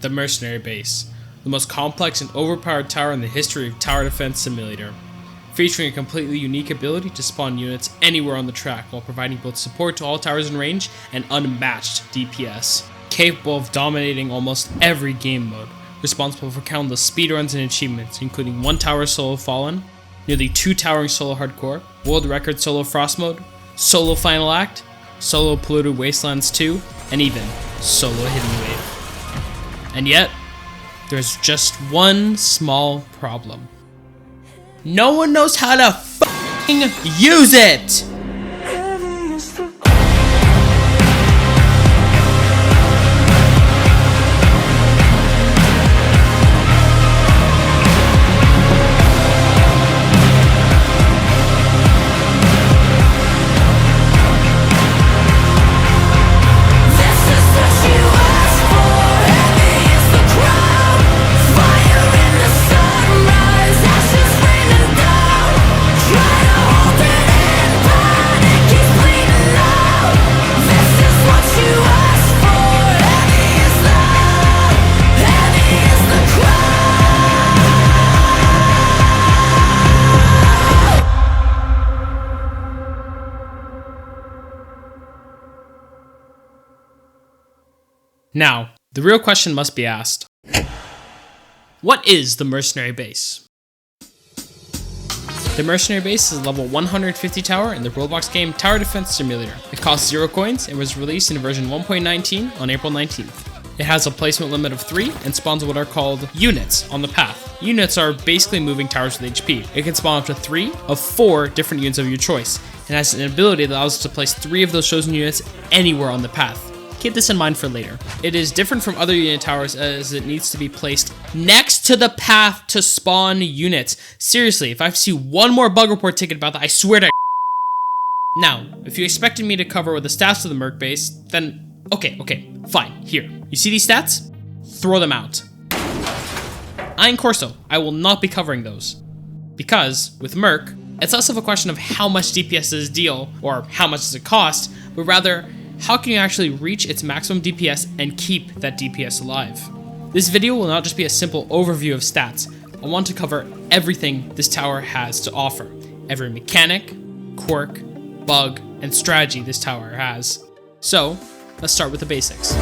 The Mercenary Base, the most complex and overpowered tower in the history of Tower Defense Simulator, featuring a completely unique ability to spawn units anywhere on the track while providing both support to all towers in range and unmatched DPS. Capable of dominating almost every game mode, responsible for countless speedruns and achievements, including 1 tower solo fallen, nearly 2 towering solo hardcore, world record solo frost mode, solo final act, solo polluted wastelands 2, and even solo hidden wave. And yet, there's just one small problem. No one knows how to f***ing use it! Now, the real question must be asked. What is the Mercenary Base? The Mercenary Base is a level 150 tower in the Roblox game Tower Defense Simulator. It costs 0 coins and was released in version 1.19 on April 19th. It has a placement limit of 3 and spawns what are called units on the path. Units are basically moving towers with HP. It can spawn up to 3 of 4 different units of your choice, and has an ability that allows us to place 3 of those chosen units anywhere on the path. Keep this in mind for later. It is different from other unit towers as it needs to be placed next to the path to spawn units. Seriously, if I see one more bug report ticket about that, I swear to Now, if you expected me to cover the stats of the Merc base, then okay, fine, here. You see these stats? Throw them out. I in Corso, I will not be covering those. Because, with Merc, it's less of a question of how much DPS does it deal, or how much does it cost, but rather, how can you actually reach its maximum DPS and keep that DPS alive? This video will not just be a simple overview of stats. I want to cover everything this tower has to offer. Every mechanic, quirk, bug, and strategy this tower has. So, let's start with the basics.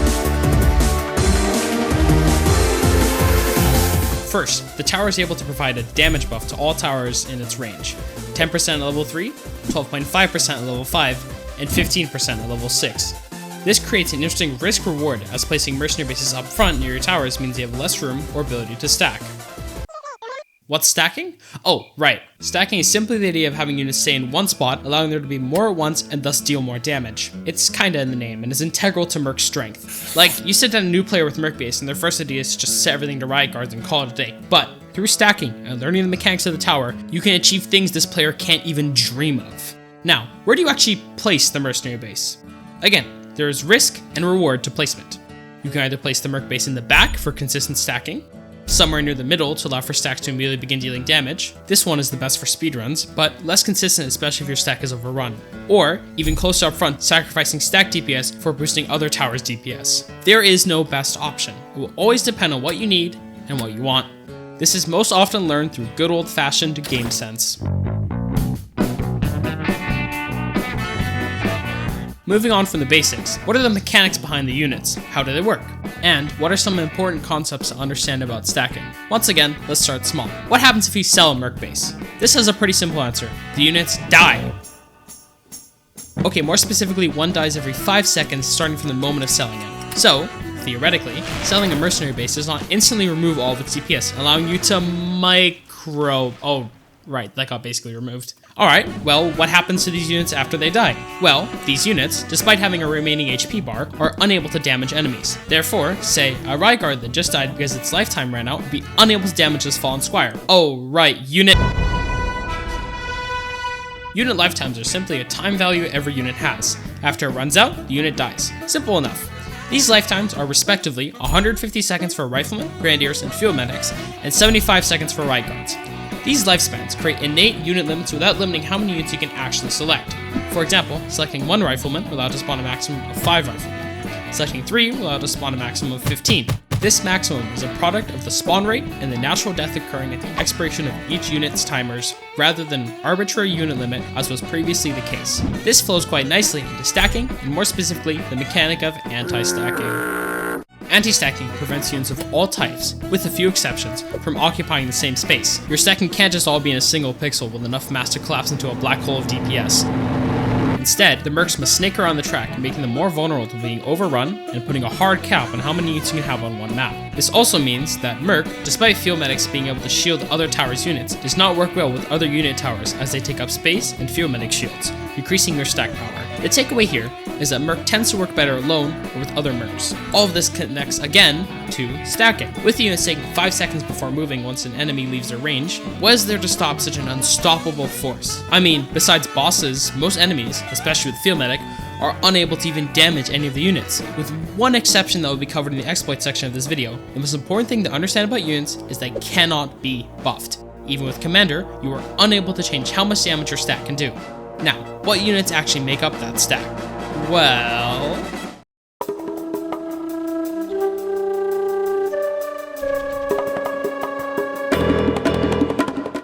First, the tower is able to provide a damage buff to all towers in its range. 10% at level 3, 12.5% at level 5, and 15% at level 6. This creates an interesting risk-reward, as placing mercenary bases up front near your towers means you have less room or ability to stack. What's stacking? Oh, right. Stacking is simply the idea of having units stay in one spot, allowing there to be more at once and thus deal more damage. It's kinda in the name, and is integral to Merc's strength. Like, you sit down a new player with Merc base, and their first idea is to just set everything to Riot Guards and call it a day. But, through stacking and learning the mechanics of the tower, you can achieve things this player can't even dream of. Now, where do you actually place the Mercenary Base? Again, there is risk and reward to placement. You can either place the Merc Base in the back for consistent stacking, somewhere near the middle to allow for stacks to immediately begin dealing damage. This one is the best for speedruns, but less consistent especially if your stack is overrun. Or, even closer up front, sacrificing stack DPS for boosting other towers' DPS. There is no best option. It will always depend on what you need and what you want. This is most often learned through good old-fashioned game sense. Moving on from the basics, what are the mechanics behind the units? How do they work? And what are some important concepts to understand about stacking? Once again, let's start small. What happens if you sell a Merc base? This has a pretty simple answer. The units die. Okay, more specifically, one dies every 5 seconds starting from the moment of selling it. So, theoretically, selling a mercenary base does not instantly remove all of its DPS, allowing you to Oh, right, that got basically removed. Alright, well, what happens to these units after they die? Well, these units, despite having a remaining HP bar, are unable to damage enemies. Therefore, say, a Riot Guard that just died because its lifetime ran out would be unable to damage this fallen squire. Oh, right, Unit lifetimes are simply a time value every unit has. After it runs out, the unit dies. Simple enough. These lifetimes are respectively 150 seconds for Riflemen, Grenadiers, and Field Medics, and 75 seconds for Riot Guards. These lifespans create innate unit limits without limiting how many units you can actually select. For example, selecting 1 Rifleman will allow to spawn a maximum of 5 Riflemen. Selecting 3 will allow to spawn a maximum of 15. This maximum is a product of the spawn rate and the natural death occurring at the expiration of each unit's timers, rather than an arbitrary unit limit as was previously the case. This flows quite nicely into stacking, and more specifically, the mechanic of anti-stacking. Anti-stacking prevents units of all types, with a few exceptions, from occupying the same space. Your stacking can't just all be in a single pixel with enough mass to collapse into a black hole of DPS. Instead, the mercs must snake around the track, making them more vulnerable to being overrun and putting a hard cap on how many units you can have on one map. This also means that Merc, despite field medics being able to shield other towers' units, does not work well with other unit towers as they take up space and field medic shields, decreasing your stack power. The takeaway here is that Merc tends to work better alone or with other Mercs. All of this connects again to stacking. With the units taking 5 seconds before moving once an enemy leaves their range, what is there to stop such an unstoppable force? I mean, besides bosses, most enemies, especially with field medic, are unable to even damage any of the units, with one exception that will be covered in the exploit section of this video. The most important thing to understand about units is they cannot be buffed. Even with Commander, you are unable to change how much damage your stack can do. Now, what units actually make up that stack? Well...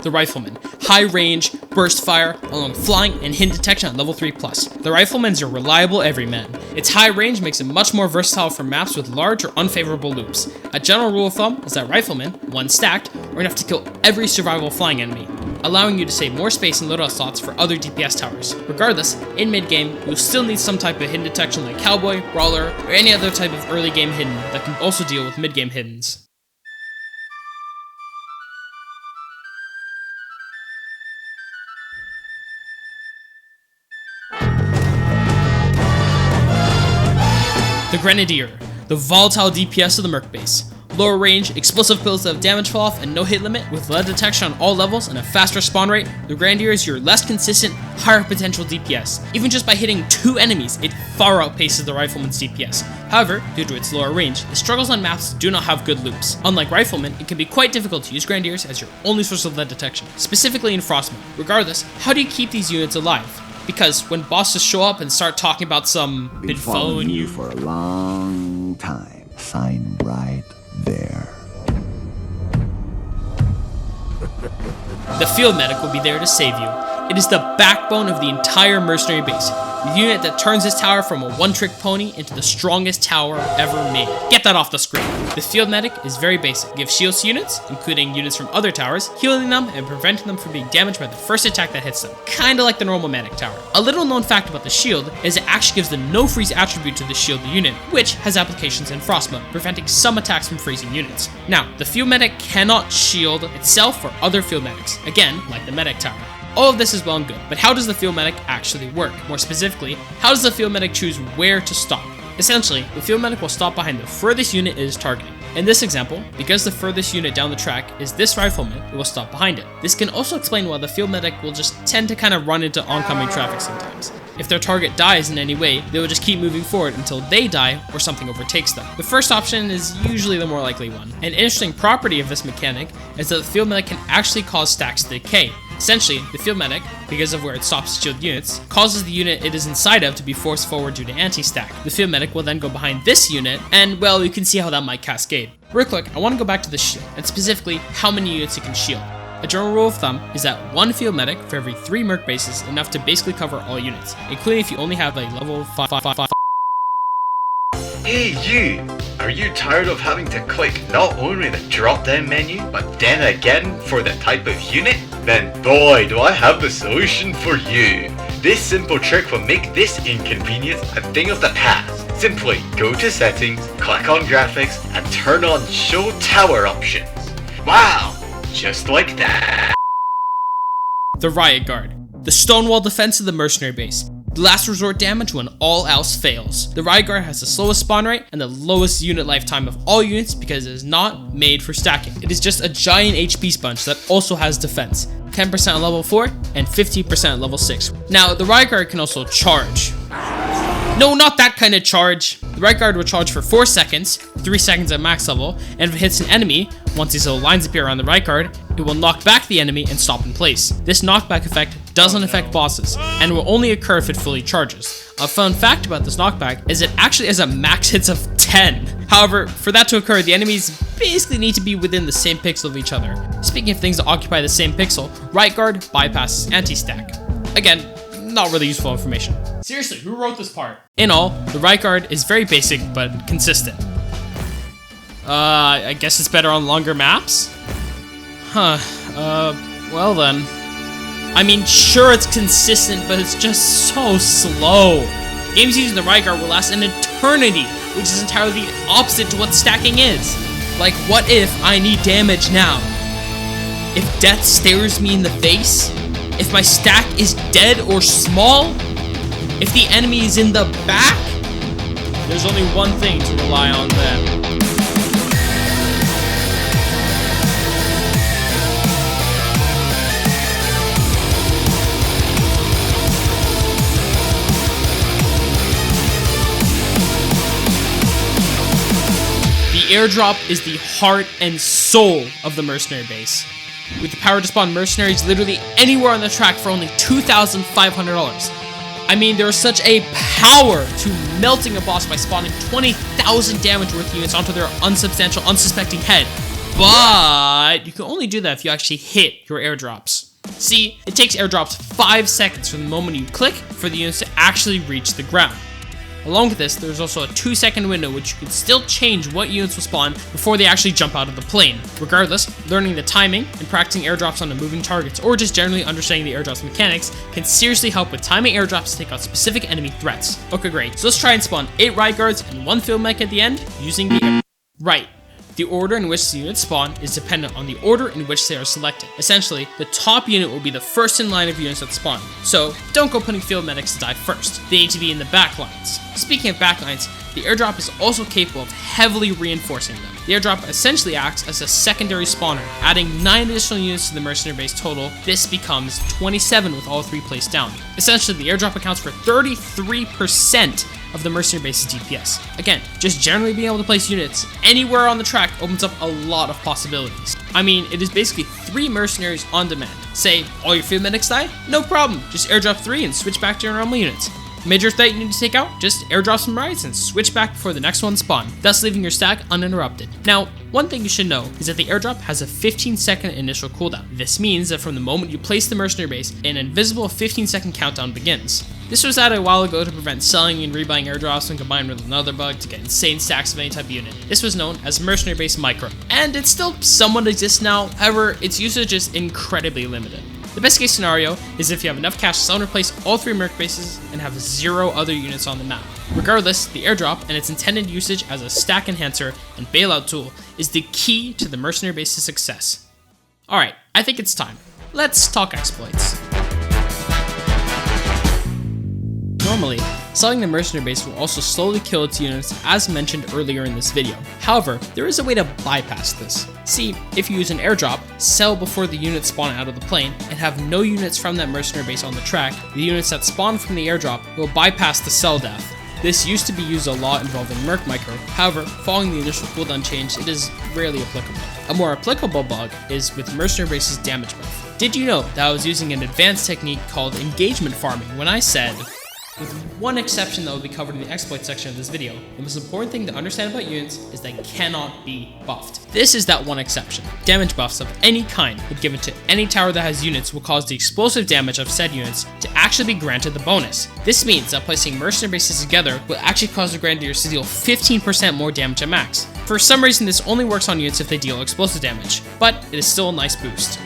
the Rifleman. High range, burst fire, along with flying and hidden detection at level 3+. The Rifleman's your reliable everyman. Its high range makes it much more versatile for maps with large or unfavorable loops. A general rule of thumb is that Riflemen, when stacked, are enough to kill every survivable flying enemy, allowing you to save more space in loadout slots for other DPS towers. Regardless, in mid-game, you'll still need some type of hidden detection like Cowboy, Brawler, or any other type of early game hidden that can also deal with mid-game hiddens. The Grenadier, the volatile DPS of the Merc base. Lower range, explosive builds that have damage fall off and no hit limit, with lead detection on all levels and a faster spawn rate, the Grenadier is your less consistent, higher potential DPS. Even just by hitting 2 enemies, it far outpaces the Rifleman's DPS. However, due to its lower range, it struggles on maps that do not have good loops. Unlike Rifleman, it can be quite difficult to use Grenadiers as your only source of lead detection, specifically in Frost mode. Regardless, how do you keep these units alive? Because when bosses show up and start talking about some been following you for a long time. Sign right there. The field medic will be there to save you. It is the backbone of the entire mercenary base, the unit that turns this tower from a one-trick pony into the strongest tower ever made. Get that off the screen. The field medic is very basic. Give shields to units, including units from other towers, healing them and preventing them from being damaged by the first attack that hits them, kinda like the normal medic tower. A little known fact about the shield is it actually gives the no freeze attribute to the shielded unit, which has applications in Frost mode, preventing some attacks from freezing units. Now, the field medic cannot shield itself or other field medics, again, like the medic tower. All of this is well and good, but how does the field medic actually work? More specifically, how does the field medic choose where to stop? Essentially, the field medic will stop behind the furthest unit it is targeting. In this example, because the furthest unit down the track is this Rifleman, it will stop behind it. This can also explain why the field medic will just tend to kind of run into oncoming traffic sometimes. If their target dies in any way, they will just keep moving forward until they die or something overtakes them. The first option is usually the more likely one. An interesting property of this mechanic is that the field medic can actually cause stacks to decay. Essentially, the field medic, because of where it stops shield units, causes the unit it is inside of to be forced forward due to anti-stack. The field medic will then go behind this unit, and well, you can see how that might cascade. Real quick, I want to go back to the shield, and specifically how many units it can shield. A general rule of thumb is that 1 field medic for every 3 Merc bases is enough to basically cover all units, including if you only have a level 5. Hey you! Are you tired of having to click not only the drop down menu, but then again for the type of unit? Then boy do I have the solution for you! This simple trick will make this inconvenience a thing of the past. Simply go to settings, click on graphics, and turn on show tower options. Wow! Just like that. The Riot Guard, the stonewall defense of the mercenary base. The last resort damage when all else fails. The Riot Guard has the slowest spawn rate and the lowest unit lifetime of all units because it is not made for stacking. It is just a giant HP sponge that also has defense. 10% at level 4 and 15% at level 6. Now, the Riot Guard can also charge. No, not that kind of charge. The Riot Guard will charge for 4 seconds, 3 seconds at max level, and if it hits an enemy, once these little lines appear around the Riot Guard, it will knock back the enemy and stop in place. This knockback effect doesn't affect bosses, and will only occur if it fully charges. A fun fact about this knockback is it actually has a max hits of 10. However, for that to occur, the enemies basically need to be within the same pixel of each other. Speaking of things that occupy the same pixel, Riot Guard bypasses anti-stack. Again, not really useful information. Seriously, who wrote this part? In all, the Riot Guard is very basic but consistent. I guess it's better on longer maps? Well then. I mean, sure it's consistent, but it's just so slow. Games using the Riot Guard will last an eternity, which is entirely the opposite to what stacking is. Like, what if I need damage now? If death stares me in the face? If my stack is dead or small? If the enemy is in the back? There's only one thing to rely on then. The airdrop is the heart and soul of the Mercenary base. With the power to spawn mercenaries literally anywhere on the track for only $2,500. I mean, there is such a power to melting a boss by spawning 20,000 damage worth units onto their unsubstantial, unsuspecting head. But you can only do that if you actually hit your airdrops. See, it takes airdrops 5 seconds from the moment you click for the units to actually reach the ground. Along with this, there's also a 2-second window which you can still change what units will spawn before they actually jump out of the plane. Regardless, learning the timing and practicing airdrops onto moving targets, or just generally understanding the airdrops mechanics, can seriously help with timing airdrops to take out specific enemy threats. Okay, great. So let's try and spawn 8 Riot Guards and 1 field mech at the end using the Right. The order in which the units spawn is dependent on the order in which they are selected. Essentially, the top unit will be the first in line of units that spawn, so don't go putting field medics to die first. They need to be in the back lines. Speaking of backlines, the airdrop is also capable of heavily reinforcing them. The airdrop essentially acts as a secondary spawner, adding 9 additional units to the mercenary base total. This becomes 27 with all 3 placed down. Essentially, the airdrop accounts for 33% of the mercenary base's DPS. Again, just generally being able to place units anywhere on the track opens up a lot of possibilities. I mean, it is basically 3 mercenaries on demand. Say, all your field medics die? No problem, just airdrop 3 and switch back to your normal units. Major threat you need to take out? Just airdrop some riots and switch back before the next one spawn, thus leaving your stack uninterrupted. Now, one thing you should know is that the airdrop has a 15-second initial cooldown. This means that from the moment you place the mercenary base, an invisible 15-second countdown begins. This was added a while ago to prevent selling and rebuying airdrops when combined with another bug to get insane stacks of any type of unit. This was known as Mercenary Base Micro, and it still somewhat exists now, however, its usage is incredibly limited. The best case scenario is if you have enough cash to sell and replace all 3 Merc bases and have 0 other units on the map. Regardless, the airdrop and its intended usage as a stack enhancer and bailout tool is the key to the Mercenary base's success. Alright, I think it's time. Let's talk exploits. Normally, selling the mercenary base will also slowly kill its units as mentioned earlier in this video. However, there is a way to bypass this. See, if you use an airdrop, sell before the units spawn out of the plane, and have no units from that mercenary base on the track, the units that spawn from the airdrop will bypass the sell death. This used to be used a lot involving Merc Micro, however, following the initial cooldown change, it is rarely applicable. A more applicable bug is with Mercenary Base's damage buff. Did you know that I was using an advanced technique called engagement farming when I said, with one exception that will be covered in the exploit section of this video, the most important thing to understand about units is they cannot be buffed. This is that one exception. Damage buffs of any kind, when given to any tower that has units, will cause the explosive damage of said units to actually be granted the bonus. This means that placing mercenary bases together will actually cause the Grenadiers to deal 15% more damage at max. For some reason, this only works on units if they deal explosive damage, but it is still a nice boost.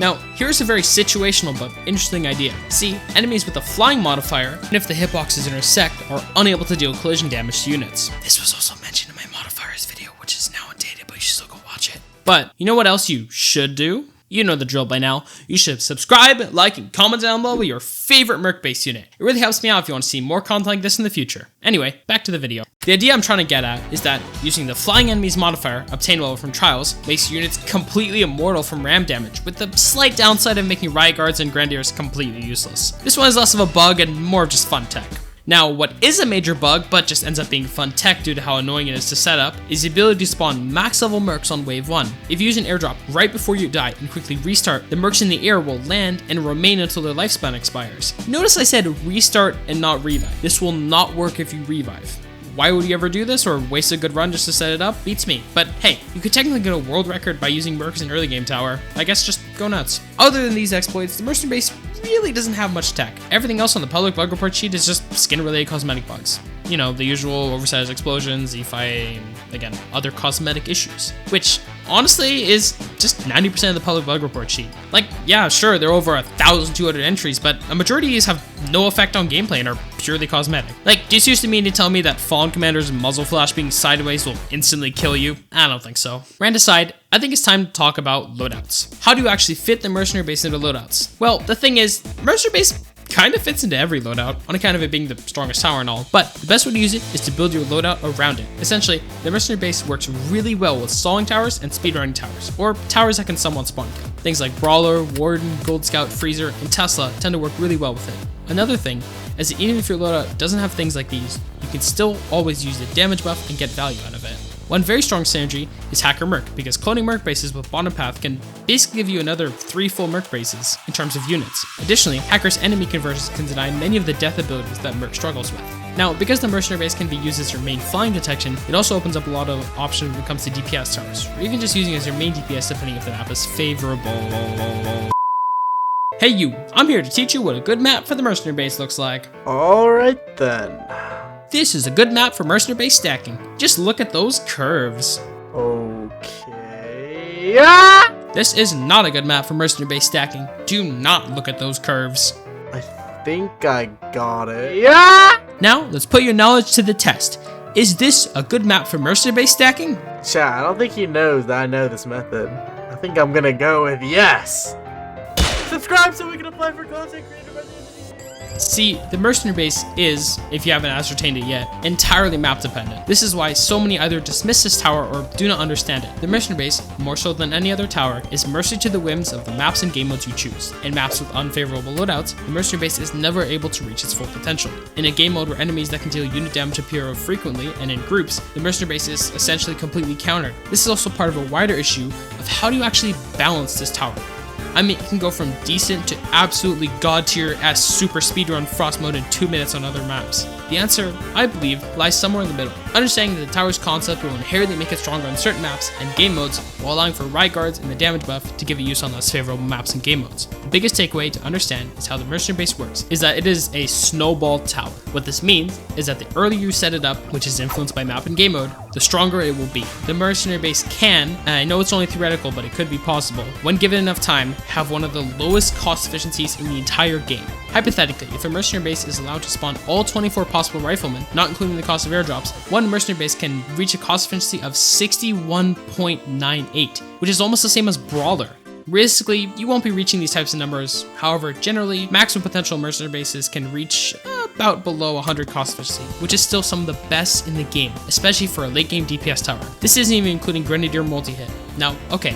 Now, here's a very situational but interesting idea. See, enemies with a flying modifier, even if the hitboxes intersect, are unable to deal collision damage to units. This was also mentioned in my modifiers video, which is now outdated, but you should still go watch it. But, you know what else you should do? You know the drill by now. You should subscribe, like, and comment down below with your favorite Merc base unit. It really helps me out if you want to see more content like this in the future. Anyway, back to the video. The idea I'm trying to get at is that using the flying enemies modifier, obtainable from trials, makes units completely immortal from ram damage, with the slight downside of making Riot Guards and Grenadiers completely useless. This one is less of a bug and more just fun tech. Now, what is a major bug, but just ends up being fun tech due to how annoying it is to set up, is the ability to spawn max level mercs on wave 1. If you use an airdrop right before you die and quickly restart, the mercs in the air will land and remain until their lifespan expires. Notice I said restart and not revive. This will not work if you revive. Why would you ever do this or waste a good run just to set it up? Beats me. But hey, you could technically get a world record by using mercs in early game tower. I guess just go nuts. Other than these exploits, the Mercenary base really doesn't have much tech. Everything else on the public bug report sheet is just skin related cosmetic bugs. You know, the usual oversized explosions, E-Fi, again, other cosmetic issues. Which, honestly, is just 90% of the public bug report sheet. Like, yeah, sure, there are over 1,200 entries, but a majority of these have no effect on gameplay and are purely cosmetic. Like, do you seriously mean to tell me that Fallen Commander's muzzle flash being sideways will instantly kill you? I don't think so. Rant aside, I think it's time to talk about loadouts. How do you actually fit the Mercenary base into loadouts? Well, the thing is, Mercenary base kind of fits into every loadout, on account of it being the strongest tower and all, but the best way to use it is to build your loadout around it. Essentially, the Mercenary base works really well with stalling towers and speedrunning towers, or towers that can somewhat spawn kill. Things like Brawler, Warden, Gold Scout, Freezer, and Tesla tend to work really well with it. Another thing is that even if your loadout doesn't have things like these, you can still always use the damage buff and get value out of it. One very strong synergy is Hacker Merc, because cloning Merc bases with bottom path can basically give you another 3 full Merc bases in terms of units. Additionally, Hacker's enemy conversions can deny many of the death abilities that Merc struggles with. Now, because the Mercenary base can be used as your main flying detection, it also opens up a lot of options when it comes to DPS towers, or even just using it as your main DPS depending if the map is favorable. Hey you, I'm here to teach you what a good map for the Mercenary base looks like. Alright then. This is a good map for Mercenary base stacking. Just look at those curves. Okay. Yeah! This is not a good map for Mercenary base stacking. Do not look at those curves. I think I got it. Yeah! Now, let's put your knowledge to the test. Is this a good map for Mercenary base stacking? Chat, I don't think he knows that I know this method. I think I'm gonna go with yes! Subscribe so we can apply for content creator by the end of the year. See, the Mercenary base is, if you haven't ascertained it yet, entirely map dependent. This is why so many either dismiss this tower or do not understand it. The Mercenary base, more so than any other tower, is mercy to the whims of the maps and game modes you choose. In maps with unfavorable loadouts, the Mercenary base is never able to reach its full potential. In a game mode where enemies that can deal unit damage appear frequently and in groups, the Mercenary base is essentially completely countered. This is also part of a wider issue of how do you actually balance this tower. I mean, it can go from decent to absolutely god tier as super speedrun frost mode in 2 minutes on other maps. The answer, I believe, lies somewhere in the middle. Understanding that the tower's concept will inherently make it stronger on certain maps and game modes, while allowing for Riot Guards and the damage buff to give it use on less favorable maps and game modes. The biggest takeaway to understand is how the Mercenary base works, is that it is a snowball tower. What this means is that the earlier you set it up, which is influenced by map and game mode, the stronger it will be. The Mercenary base can, and I know it's only theoretical, but it could be possible, when given enough time, have one of the lowest cost efficiencies in the entire game. Hypothetically, if a Mercenary base is allowed to spawn all 24 possible Riflemen, not including the cost of airdrops, one Mercenary base can reach a cost efficiency of 61.98, which is almost the same as Brawler. Realistically, you won't be reaching these types of numbers. However, generally, maximum potential Mercenary bases can reach about below 100 cost efficiency, which is still some of the best in the game, especially for a late game DPS tower. This isn't even including Grenadier multi-hit. Now, okay,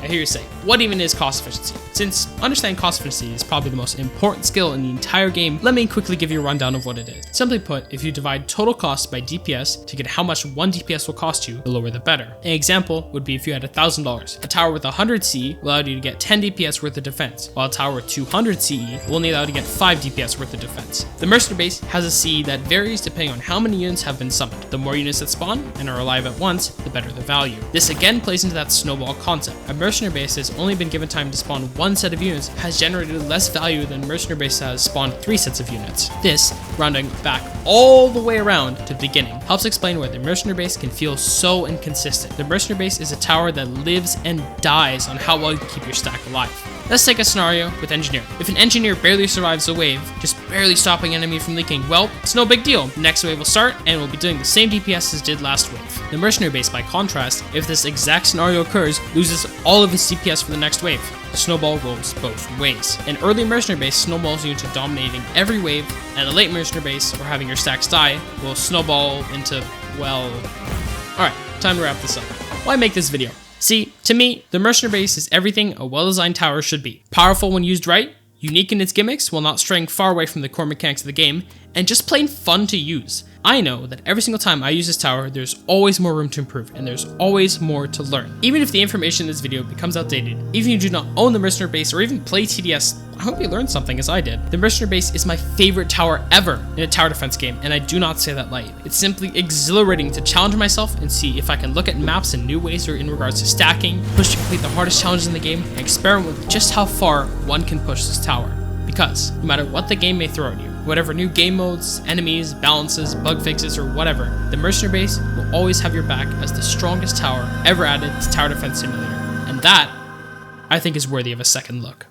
I hear you say, what even is cost efficiency? Since understanding cost efficiency is probably the most important skill in the entire game, let me quickly give you a rundown of what it is. Simply put, if you divide total cost by DPS to get how much one DPS will cost you, the lower the better. An example would be if you had $1,000. A tower with 100 CE will allow you to get 10 DPS worth of defense, while a tower with 200 CE will only allow you to get 5 DPS worth of defense. The Mercenary base has a CE that varies depending on how many units have been summoned. The more units that spawn and are alive at once, the better the value. This again plays into that snowball concept. A Mercenary base has only been given time to spawn one set of units has generated less value than a Mercenary base that has spawned 3 sets of units. This, rounding back all the way around to the beginning, helps explain why the Mercenary base can feel so inconsistent. The Mercenary base is a tower that lives and dies on how well you keep your stack alive. Let's take a scenario with Engineer. If an Engineer barely survives a wave, just barely stopping enemy from leaking, well, it's no big deal. Next wave will start and will be doing the same DPS as did last wave. The Mercenary base, by contrast, if this exact scenario occurs, loses all of its DPS for the next wave. The snowball rolls both ways. An early Mercenary base snowballs you into dominating every wave, and a late Mercenary base, or having your stacks die, will snowball into, well... Alright, time to wrap this up. Why make this video? See, to me, the Mercenary base is everything a well-designed tower should be. Powerful when used right, unique in its gimmicks while not straying far away from the core mechanics of the game, and just plain fun to use. I know that every single time I use this tower, there's always more room to improve, and there's always more to learn. Even if the information in this video becomes outdated, even if you do not own the Mercenary base or even play TDS, I hope you learned something as I did. The Mercenary base is my favorite tower ever in a tower defense game, and I do not say that light. It's simply exhilarating to challenge myself and see if I can look at maps in new ways or in regards to stacking, push to complete the hardest challenges in the game, and experiment with just how far one can push this tower. Because no matter what the game may throw at you, whatever new game modes, enemies, balances, bug fixes, or whatever, the Mercenary base will always have your back as the strongest tower ever added to Tower Defense Simulator. And that, I think, is worthy of a second look.